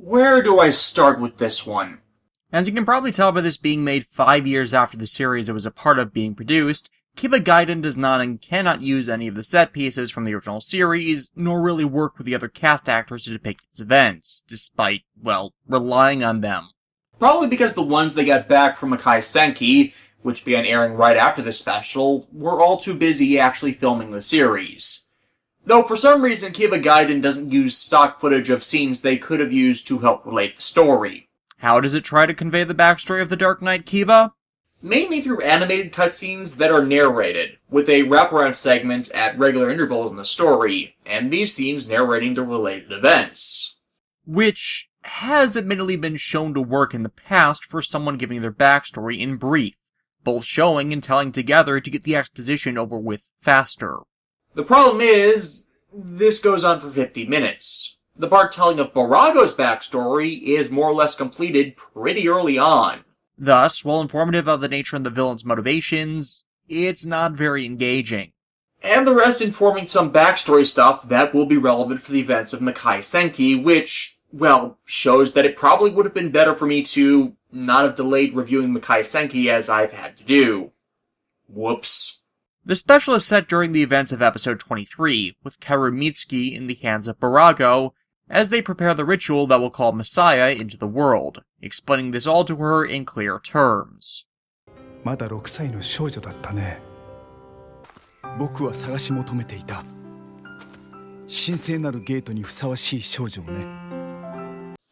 Where do I start with this one? As you can probably tell by this being made 5 years after the series it was a part of being produced, Kiba Gaiden does not and cannot use any of the set pieces from the original series, nor really work with the other cast actors to depict its events, despite, well, relying on them. Probably because the ones they got back from Makai Senki, which began airing right after the special, were all too busy actually filming the series. Though for some reason Kiba Gaiden doesn't use stock footage of scenes they could have used to help relate the story. How does it try to convey the backstory of the Dark Knight, Kiba? Mainly through animated cutscenes that are narrated, with a wraparound segment at regular intervals in the story, and these scenes narrating the related events. Which has admittedly been shown to work in the past for someone giving their backstory in brief, both showing and telling together to get the exposition over with faster. The problem is, this goes on for 50 minutes. The part telling of Barago's backstory is more or less completed pretty early on. Thus, while informative of the nature and the villain's motivations, it's not very engaging. And the rest informing some backstory stuff that will be relevant for the events of Makai Senki, which, well, shows that it probably would have been better for me to not have delayed reviewing Makai Senki as I've had to do. Whoops. The special is set during the events of episode 23, with Kaoru Mitsuki in the hands of Barago, as they prepare the ritual that will call Messiah into the world, explaining this all to her in clear terms. まだ6歳の少女だったね。僕は探し求めていた。神聖なるゲートにふさわしい少女をね。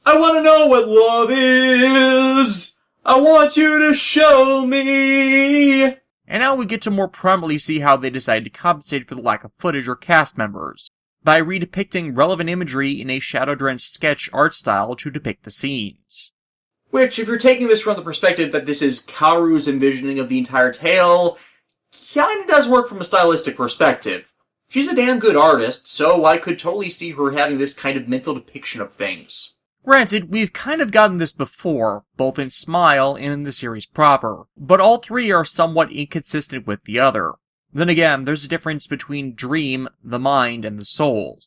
I wanna know what love is! I want you to show me! And now we get to more prominently see how they decide to compensate for the lack of footage or cast members, by redepicting relevant imagery in a shadow-drenched sketch art style to depict the scenes. Which, if you're taking this from the perspective that this is Kaoru's envisioning of the entire tale, kinda does work from a stylistic perspective. She's a damn good artist, so I could totally see her having this kind of mental depiction of things. Granted, we've kind of gotten this before, both in Smile and in the series proper, but all three are somewhat inconsistent with the other. Then again, there's a difference between dream, the mind, and the soul.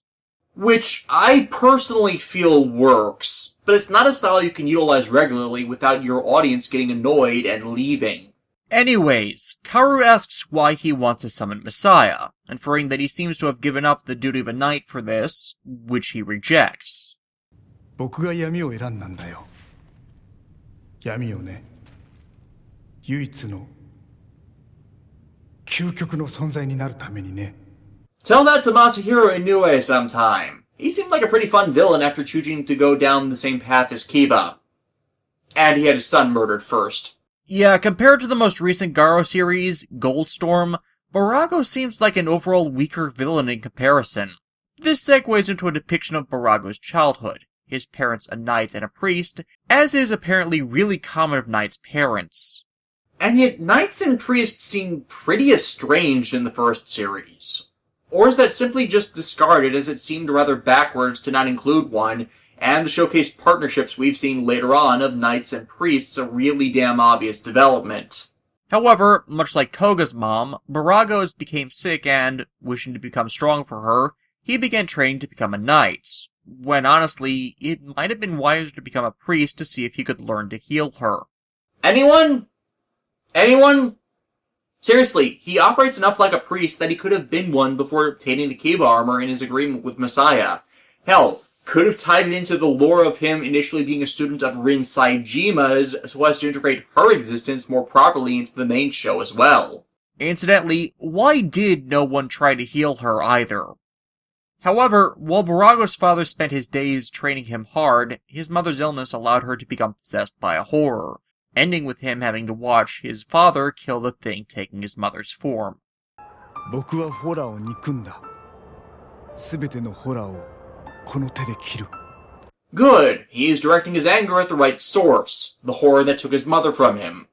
Which I personally feel works, but it's not a style you can utilize regularly without your audience getting annoyed and leaving. Anyways, Kaoru asks why he wants to summon Messiah, inferring that he seems to have given up the duty of a knight for this, which he rejects. 僕が闇を選んだんだよ。闇をね。唯一の究極の存在になるためにね。Tell that to Masahiro Inoue sometime. He seemed like a pretty fun villain after choosing to go down the same path as Kiba. And he had his son murdered first. Yeah, compared to the most recent Garo series, Goldstorm, Barago seems like an overall weaker villain in comparison. This segues into a depiction of Barago's childhood, his parents a knight and a priest, as is apparently really common of knights' parents. And yet, knights and priests seem pretty estranged in the first series. Or is that simply just discarded as it seemed rather backwards to not include one, and the showcased partnerships we've seen later on of knights and priests a really damn obvious development? However, much like Koga's mom, Barago's became sick and, wishing to become strong for her, he began training to become a knight, when honestly, it might have been wiser to become a priest to see if he could learn to heal her. Anyone? Anyone? Seriously, he operates enough like a priest that he could have been one before obtaining the Kiba armor in his agreement with Messiah. Hell, could have tied it into the lore of him initially being a student of Rin Saijima's so as to integrate her existence more properly into the main show as well. Incidentally, why did no one try to heal her either? However, while Barago's father spent his days training him hard, his mother's illness allowed her to become possessed by a horror, ending with him having to watch his father kill the thing taking his mother's form. 僕はホラーを憎んだ。すべてのホラーをこの手で切る。Good, he is directing his anger at the right source, the horror that took his mother from him.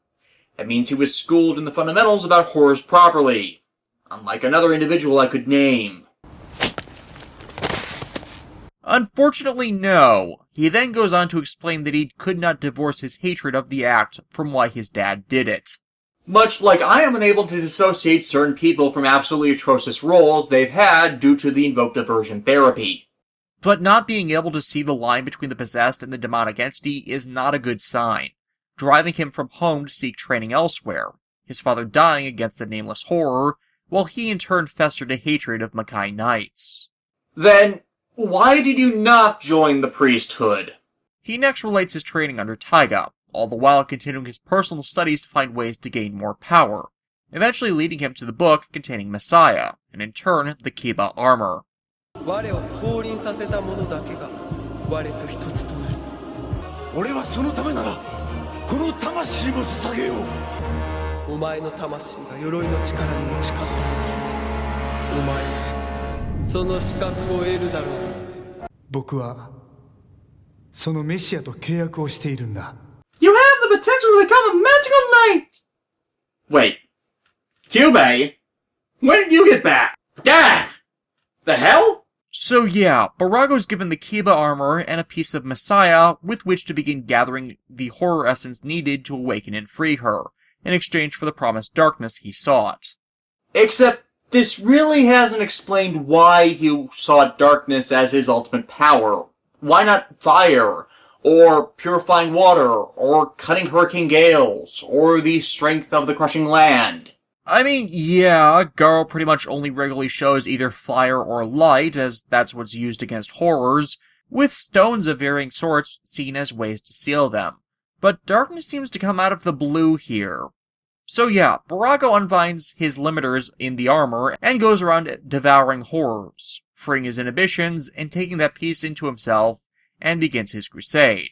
That means he was schooled in the fundamentals about horrors properly, unlike another individual I could name. Unfortunately, no. He then goes on to explain that he could not divorce his hatred of the act from why his dad did it. Much like I am unable to dissociate certain people from absolutely atrocious roles they've had due to the invoked aversion therapy. But not being able to see the line between the possessed and the demonic entity is not a good sign, driving him from home to seek training elsewhere, his father dying against the nameless horror, while he in turn festered a hatred of Makai Knights. Then, why did you not join the priesthood? He next relates his training under Taiga, all the while continuing his personal studies to find ways to gain more power, eventually leading him to the book containing Messiah, and in turn, the Kiba armor. 我を降臨させた者だけが我と一つとなり俺はそのためならこの魂も捧げようお前の魂が鎧の力に打ち勝った時お前はその資格を得るだろう僕はそのメシアと契約をしているんだ You have the potential to become a magical knight! Wait. Kyubei? When did you get back? Gah! The hell? So yeah, Barago's given the Kiba armor and a piece of Messiah with which to begin gathering the horror essence needed to awaken and free her, in exchange for the promised darkness he sought. Except, this really hasn't explained why he sought darkness as his ultimate power. Why not fire? Or purifying water? Or cutting hurricane gales? Or the strength of the crushing land? I mean, yeah, Garo pretty much only regularly shows either fire or light, as that's what's used against horrors, with stones of varying sorts seen as ways to seal them. But darkness seems to come out of the blue here. So yeah, Barago unvinds his limiters in the armor and goes around devouring horrors, freeing his inhibitions and taking that piece into himself, and begins his crusade.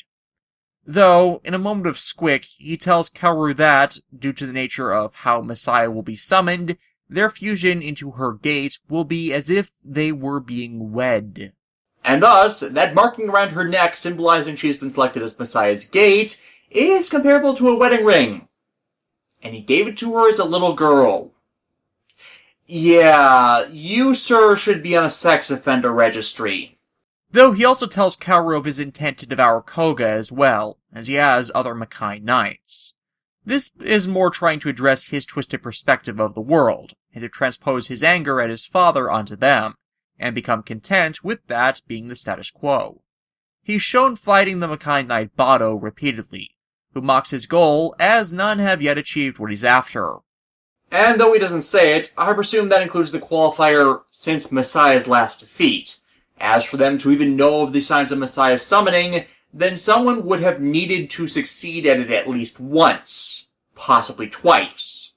Though, in a moment of squick, he tells Kaoru that, due to the nature of how Messiah will be summoned, their fusion into her gate will be as if they were being wed. And thus, that marking around her neck symbolizing she's been selected as Messiah's gate is comparable to a wedding ring. And he gave it to her as a little girl. Yeah, you, sir, should be on a sex offender registry. Though he also tells Kaoru of his intent to devour Koga as well, as he has other Makai Knights. This is more trying to address his twisted perspective of the world, and to transpose his anger at his father onto them, and become content with that being the status quo. He's shown fighting the Makai Knight Bado repeatedly, who mocks his goal as none have yet achieved what he's after. And though he doesn't say it, I presume that includes the qualifier since Messiah's last defeat. As for them to even know of the signs of Messiah's summoning, then someone would have needed to succeed at it at least once. Possibly twice.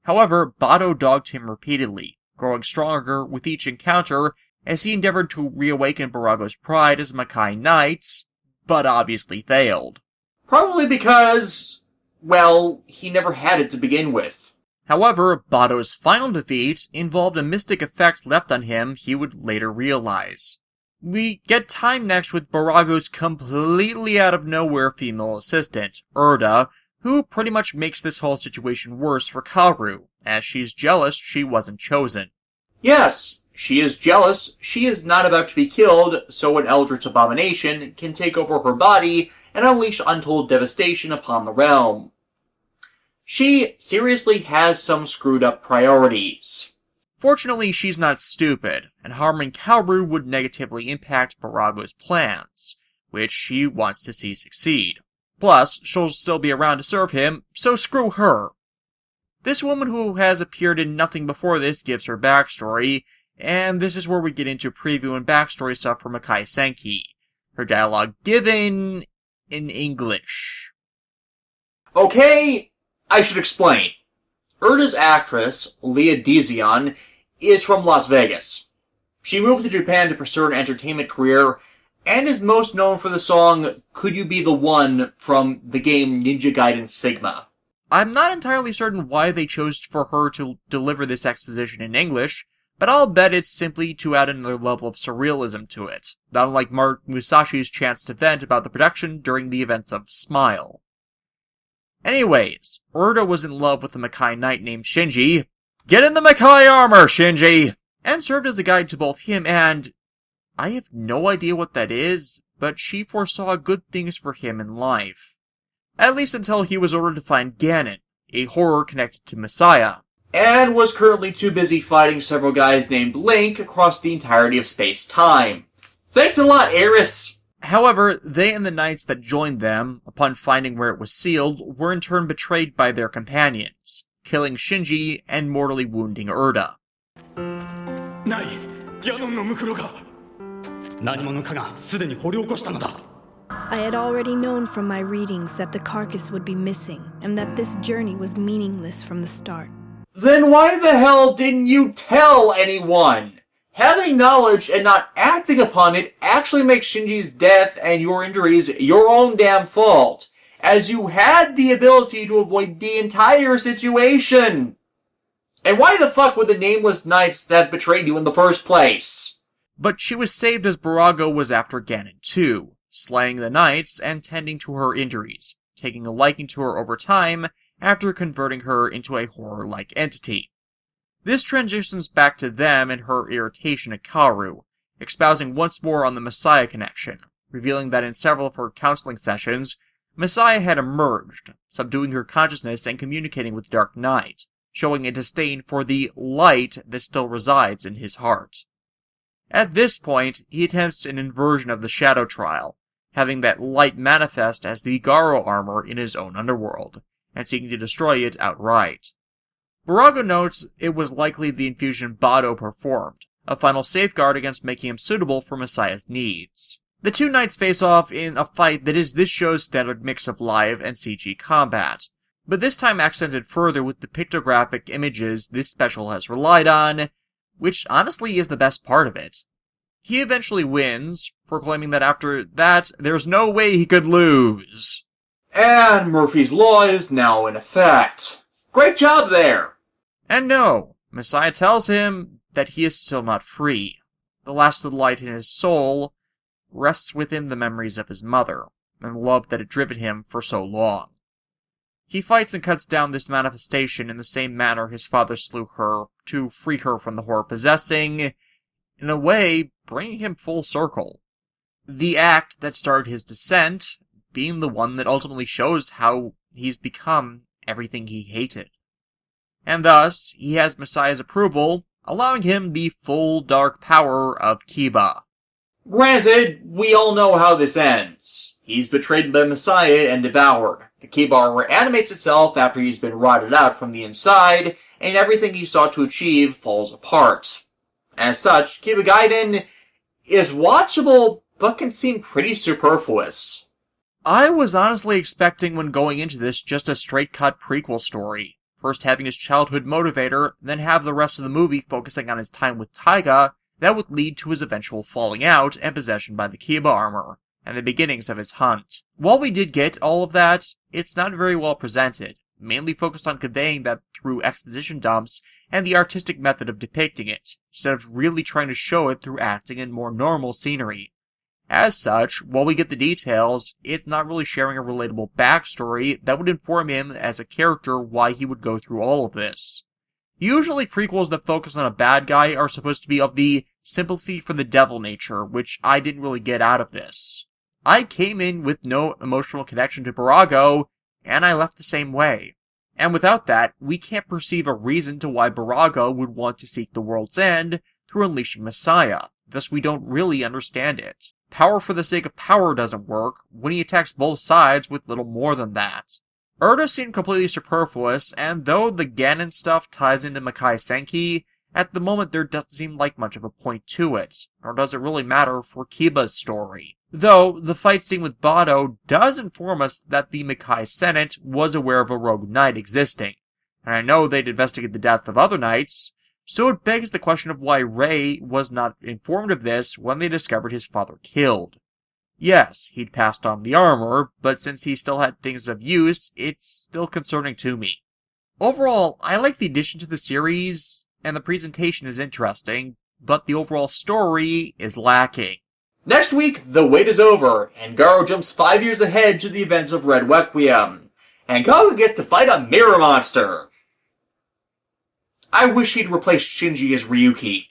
However, Bado dogged him repeatedly, growing stronger with each encounter as he endeavored to reawaken Barago's pride as Makai Knight, but obviously failed. Probably because, well, he never had it to begin with. However, Bado's final defeat involved a mystic effect left on him he would later realize. We get time next with Barago's completely out of nowhere female assistant, Urda, who pretty much makes this whole situation worse for Kaoru, as she's jealous she wasn't chosen. Yes, she is jealous, she is not about to be killed, so an eldritch abomination can take over her body and unleash untold devastation upon the realm. She seriously has some screwed up priorities. Fortunately, she's not stupid, and harming Kaoru would negatively impact Barago's plans, which she wants to see succeed. Plus, she'll still be around to serve him, so screw her. This woman who has appeared in nothing before this gives her backstory, and this is where we get into preview and backstory stuff for Makai Senki. Her dialogue given in English. Okay, I should explain. Urda's actress, Leah Dizion, is from Las Vegas. She moved to Japan to pursue an entertainment career, and is most known for the song Could You Be the One from the game Ninja Gaiden Sigma. I'm not entirely certain why they chose for her to deliver this exposition in English, but I'll bet it's simply to add another level of surrealism to it, not unlike Mark Musashi's chance to vent about the production during the events of Smile. Anyways, Urda was in love with a Makai Knight named Shinji. Get in the Makai armor, Shinji! And served as a guide to both him and... I have no idea what that is, but she foresaw good things for him in life. At least until he was ordered to find Ganon, a horror connected to Messiah. And was currently too busy fighting several guys named Link across the entirety of space-time. Thanks a lot, Eris! However, they and the knights that joined them, upon finding where it was sealed, were in turn betrayed by their companions, killing Shinji and mortally wounding Urda. ないヤノンのムクロが何者かがすでに掘り起こしたのだ I had already known from my readings that the carcass would be missing, and that this journey was meaningless from the start. Then why the hell didn't you tell anyone? Having knowledge and not acting upon it actually makes Shinji's death and your injuries your own damn fault, as you had the ability to avoid the entire situation. And why the fuck would the nameless knights have betrayed you in the first place? But she was saved as Barago was after Ganon too, slaying the knights and tending to her injuries, taking a liking to her over time after converting her into a horror-like entity. This transitions back to them and her irritation at Kaoru, espousing once more on the Messiah connection, revealing that in several of her counseling sessions, Messiah had emerged, subduing her consciousness and communicating with Dark Knight, showing a disdain for the light that still resides in his heart. At this point, he attempts an inversion of the Shadow Trial, having that light manifest as the Garo armor in his own underworld, and seeking to destroy it outright. Barago notes it was likely the infusion Bado performed, a final safeguard against making him suitable for Messiah's needs. The two knights face off in a fight that is this show's standard mix of live and CG combat, but this time accented further with the pictographic images this special has relied on, which honestly is the best part of it. He eventually wins, proclaiming that after that, there's no way he could lose. And Murphy's Law is now in effect. Great job there! And no, Messiah tells him that he is still not free. The last of the light in his soul rests within the memories of his mother, and the love that had driven him for so long. He fights and cuts down this manifestation in the same manner his father slew her to free her from the horror possessing, in a way, bringing him full circle. The act that started his descent being the one that ultimately shows how he's become everything he hated. And thus, he has Messiah's approval, allowing him the full dark power of Kiba. Granted, we all know how this ends. He's betrayed by Messiah and devoured. The Kiba armor animates itself after he's been rotted out from the inside, and everything he sought to achieve falls apart. As such, Kiba Gaiden is watchable, but can seem pretty superfluous. I was honestly expecting when going into this just a straight-cut prequel story. First having his childhood motivator, then have the rest of the movie focusing on his time with Taiga that would lead to his eventual falling out and possession by the Kiba armor, and the beginnings of his hunt. While we did get all of that, it's not very well presented, mainly focused on conveying that through exposition dumps and the artistic method of depicting it, instead of really trying to show it through acting and more normal scenery. As such, while we get the details, it's not really sharing a relatable backstory that would inform him as a character why he would go through all of this. Usually prequels that focus on a bad guy are supposed to be of the sympathy for the devil nature, which I didn't really get out of this. I came in with no emotional connection to Barago, and I left the same way. And without that, we can't perceive a reason to why Barago would want to seek the world's end through unleashing Messiah, thus we don't really understand it. Power for the sake of power doesn't work when he attacks both sides with little more than that. Urda seemed completely superfluous, and though the Ganon stuff ties into Makai Senki, at the moment there doesn't seem like much of a point to it, nor does it really matter for Kiba's story. Though, the fight scene with Bado does inform us that the Makai Senate was aware of a rogue knight existing, and I know they'd investigate the death of other knights, so it begs the question of why Rei was not informed of this when they discovered his father killed. Yes, he'd passed on the armor, but since he still had things of use, it's still concerning to me. Overall, I like the addition to the series, and the presentation is interesting, but the overall story is lacking. Next week, the wait is over, and Garo jumps 5 years ahead to the events of Red Requiem, and Garo gets to fight a mirror monster. I wish he'd replaced Shinji as Ryuki.